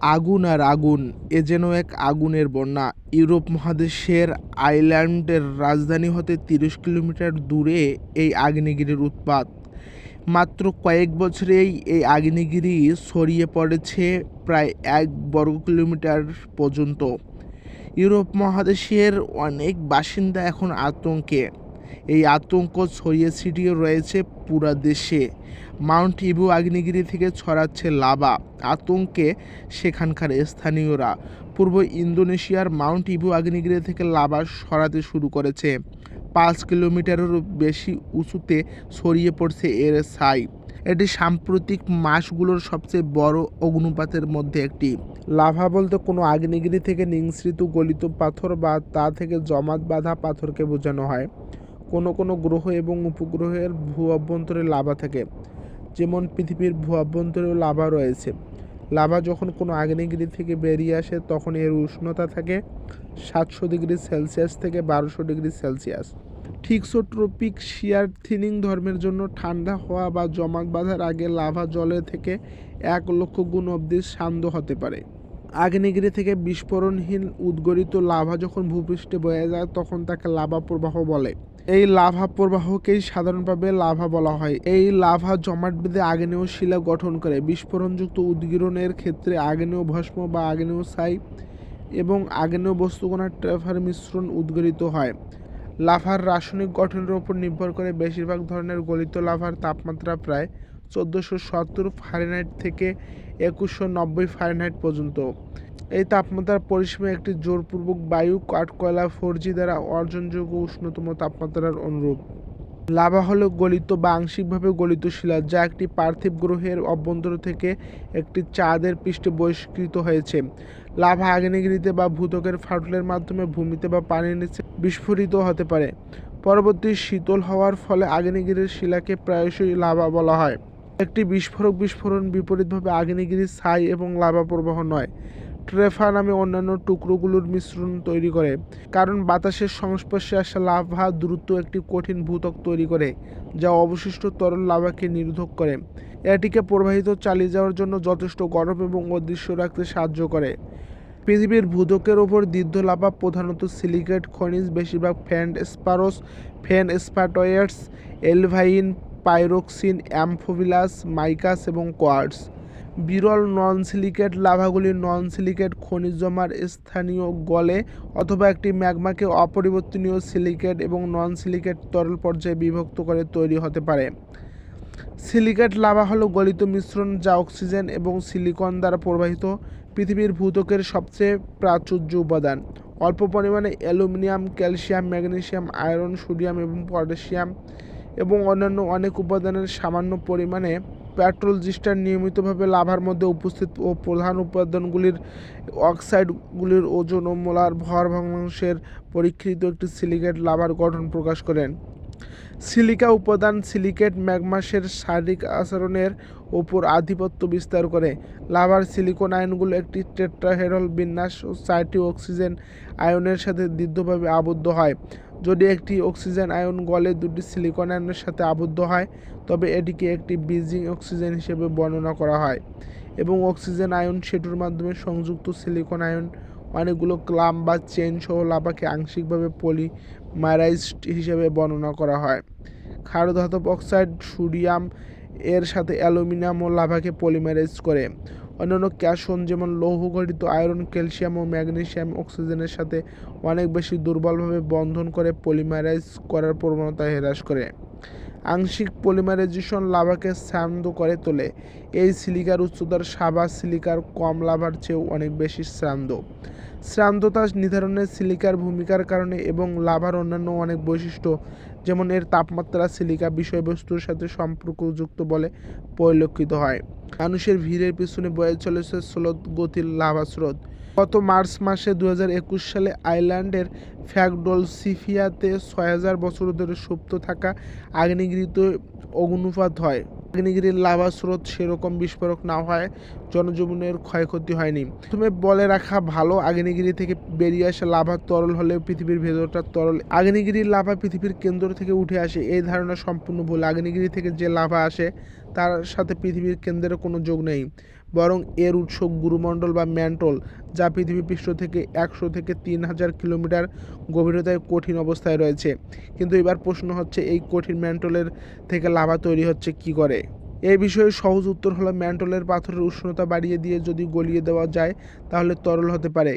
আগুন আর আগুন, এ যেন এক আগুনের বন্যা। ইউরোপ মহাদেশের আইল্যান্ডের রাজধানী হতে ৩০ কিলোমিটার দূরে এই আগ্নেয়গিরির উৎপাত। মাত্র কয়েক বছরেই এই আগ্নেয়গিরি ছড়িয়ে পড়েছে প্রায় ১ বর্গ কিলোমিটার পর্যন্ত। ইউরোপ মহাদেশের অনেক বাসিন্দা এখন আতঙ্কে। এই আতঙ্ক ছড়িয়ে ছিটিয়ে রয়েছে পুরা দেশে। মাউন্ট ইবু আগ্নেয়গিরি থেকে ছড়াচ্ছে লাভা। আতঙ্কে সেখানকার স্থানীয়রা। পূর্ব ইন্দোনেশিয়ার মাউন্ট ইবু আগ্নেয়গিরি থেকে লাভা সরাতে শুরু করেছে। ৫ কিলোমিটারেরও বেশি উঁচুতে ছড়িয়ে পড়ছে এর ছাই। এটি সাম্প্রতিক মাসগুলোর সবচেয়ে বড় অগ্নুৎপাতের মধ্যে একটি। লাভা বলতে কোনো আগ্নেয়গিরি থেকে নিঃসৃত গলিত পাথর বা তা থেকে জমাট বাঁধা পাথরকে বোঝানো হয়। কোনো কোনো গ্রহ এবং উপগ্রহের ভূ অভ্যন্তরে লাভা থাকে, যেমন পৃথিবীর ভূ অভ্যন্তরেও লাভা রয়েছে। লাভা যখন কোনো আগ্নেয়গিরি থেকে বেরিয়ে আসে তখন এর উষ্ণতা থাকে ৭০০ ডিগ্রি সেলসিয়াস থেকে ১২০০ ডিগ্রি সেলসিয়াস। থিক্সোট্রপিক শিয়ার থিনিং ধর্মের জন্য ঠান্ডা হওয়া বা জমাট বাঁধার আগে লাভা জলের থেকে ১,০০,০০০ গুণ অবধি শান্ত হতে পারে। আগ্নেয়গিরি থেকে বিস্ফোরণহীন উদ্গরিত লাভা যখন ভূপৃষ্ঠে বয়ে যায় তখন তাকে লাভা প্রবাহ বলে। এই লাভা প্রবাহকেই সাধারণভাবে লাভা বলা হয়। এই লাভা জমাট বেঁধে আগ্নেয় শিলা গঠন করে। বিস্ফোরণযুক্ত উদ্গীরণের ক্ষেত্রে আগ্নেয় ভস্ম বা আগ্নেয় ছাই এবং আগ্নেয় বস্তুকণার ট্রেভার মিশ্রণ উদ্গরিত হয়। লাভার রাসায়নিক গঠনের উপর নির্ভর করে বেশিরভাগ ধরনের গলিত লাভার তাপমাত্রা প্রায় ১৪৭০ ফারেনহাইট থেকে ২১৯০ ফারেনহাইট পর্যন্ত। এই তাপমাত্রার পরিসীমা একটি জোরপূর্বক বায়ু, কাঠ-কয়লা, ফোরজি দ্বারা অর্জনযোগ্য উষ্ণতম তাপমাত্রার অনুরূপ। লাভা হলো গলিত বা আংশিকভাবে গলিত শিলা যা একটি পার্থিব গ্রহের অভ্যন্তর থেকে একটি চাঁদের পৃষ্ঠে বহিষ্কৃত হয়েছে। লাভা আগ্নেয়গিরিতে বা ভূত্বকের ফাটলের মাধ্যমে ভূমিতে বা পানির নিচে বিস্ফোরিত হতে পারে। পরবর্তী শীতল হওয়ার ফলে আগ্নেয়গিরির শিলাকে প্রায়শই লাভা বলা হয়। একটি বিস্ফোরক বিস্ফোরণ বিপরীতভাবে আগ্নেয়গিরির ছাই এবং লাভা প্রবাহ নয়, ট্রেভা নামে অন্যান্য টুকরোগুলোর মিশ্রণ তৈরি করে। কারণ বাতাসের সংস্পর্শে আসা লাভা দ্রুত একটি কঠিন ভূত্বক তৈরি করে যা অবশিষ্ট তরল লাভাকে নিরোধক করে। এটিকে প্রবাহিত চালিয়ে যাওয়ার জন্য যথেষ্ট গরম এবং অদৃশ্য রাখতে সাহায্য করে। পৃথিবীর ভূত্বকের ওপর দীর্ঘ লাভা প্রধানত সিলিকেট খনিজ, বেশিরভাগ ফেন্ডস্পারস, ফেনস্পাটয়েডস, এলভাইন, পাইরোক্সিন, অ্যাম্ফোবিলাস, মাইকাস এবং কোয়ার্টজ। বিরল নন সিলিকেট লাভাগুলি নন সিলিকেট খনিজ জমার স্থানীয় গলে অথবা একটি ম্যাগমাকে অপরিবর্তনীয় সিলিকেট এবং নন সিলিকেট তরল পর্যায়ে বিভক্ত করে তৈরি হতে পারে। সিলিকেট লাভা হলো গলিত মিশ্রণ যা অক্সিজেন এবং সিলিকন দ্বারা প্রবাহিত। পৃথিবীর ভূত্বকের সবচেয়ে প্রাচুর্য উপাদান। অল্প পরিমাণে aluminium, calcium, magnesium, iron, sodium এবং পটাশিয়াম এবং অন্যান্য অনেক উপাদানের সামান্য পরিমাণে পেট্রোলজিস্টার নিয়মিতভাবে লাভার মধ্যে উপস্থিত ও প্রধান উপাদানগুলির অক্সাইডগুলির ওজন ও মোলার ভর ভগ্নাংশের পরীক্ষিত একটি সিলিকেট লাভার গঠন প্রকাশ করেন। সিলিকা উপাদান সিলিকেট ম্যাগমাসের শারীরিক আচরণের ওপর আধিপত্য বিস্তার করে। লাভার সিলিকন আয়নগুলো একটি টেট্রাহেড্রাল বিন্যাস ও 4টি অক্সিজেন আয়নের সাথে দৃঢ়ভাবে আবদ্ধ হয়। যদি একটি অক্সিজেন আয়ন গলে 2টি সিলিকন আয়নের সাথে আবদ্ধ হয় তবে এটিকে একটি ব্রিজিং অক্সিজেন হিসেবে বর্ণনা করা হয় এবং অক্সিজেন আয়ন সেতুর মাধ্যমে সংযুক্ত সিলিকন আয়ন অনেকগুলো ক্লাম্প বা চেইন সহ লাভাকে আংশিকভাবে পলিমারাইজড হিসেবে বর্ণনা করা হয়। ক্ষার ধাতব অক্সাইড সোডিয়াম এর সাথে অ্যালুমিনিয়াম ও লাভাকে পলিমারাইজ করে। অন্যান্য ক্যাশন যেমন লৌহঘটিত আয়রন, ক্যালসিয়াম ও ম্যাগনেসিয়াম অক্সিজেনের সাথে অনেক বেশি দুর্বলভাবে বন্ধন করে পলিমারাইজ করার প্রবণতা হ্রাস করে। আংশিক পলিমারাইজেশন লাভাকে শ্যামদ করে তোলে। এই সিলিকার উচ্চতার সাবা সিলিকার কম লাভার চেয়েও অনেক বেশি শ্যামদ। শ্যামদতা নির্ধারণে সিলিকার ভূমিকার কারণে এবং লাভার অন্যান্য অনেক বৈশিষ্ট্য যেমন এর তাপমাত্রা সিলিকা বিষয়বস্তুর সাথে সম্পর্কযুক্ত বলে পরিলক্ষিত হয়। মানুষের ভিড়ের পিছনে বয়ে চলেছে স্রোত গতির লাভা স্রোত। গত মার্চ মাসে ২০২১ সালে আইল্যান্ডের ফ্যাগডলসিফিয়াতে ৬,০০০ বছর ধরে সুপ্ত থাকা আগ্নেয়গিরিতে অগ্নুৎপাত হয়। আগ্নেয়গিরির লাভা স্রোত সেরকম বিস্ফোরক না হয় জনজীবনের ক্ষয়ক্ষতি হয়নি। প্রথমে বলে রাখা ভালো, আগ্নেয়গিরি থেকে বেরিয়ে আসা লাভা তরল হলেও পৃথিবীর ভেতরটা তরল। আগ্নেয়গিরির লাভা পৃথিবীর কেন্দ্র থেকে উঠে আসে এই ধারণা সম্পূর্ণ ভুল। আগ্নেয়গিরি থেকে যে লাভা আসে তার সাথে পৃথিবীর কেন্দ্রের কোনো যোগ নেই। বরং এর উৎস গুরুমণ্ডল বা ম্যান্টল, যা পৃথিবীপৃষ্ঠ থেকে 100 থেকে 3000 কিলোমিটার গভীরতায় কঠিন অবস্থায় রয়েছে। কিন্তু এবার প্রশ্ন হচ্ছে, এই কঠিন ম্যান্টলের থেকে লাভা তৈরি হচ্ছে কী করে? এই বিষয়ে সহজ উত্তর হলো, ম্যান্টলের পাথরের উষ্ণতা বাড়িয়ে দিয়ে যদি গলিয়ে দেওয়া যায় তাহলে তরল হতে পারে।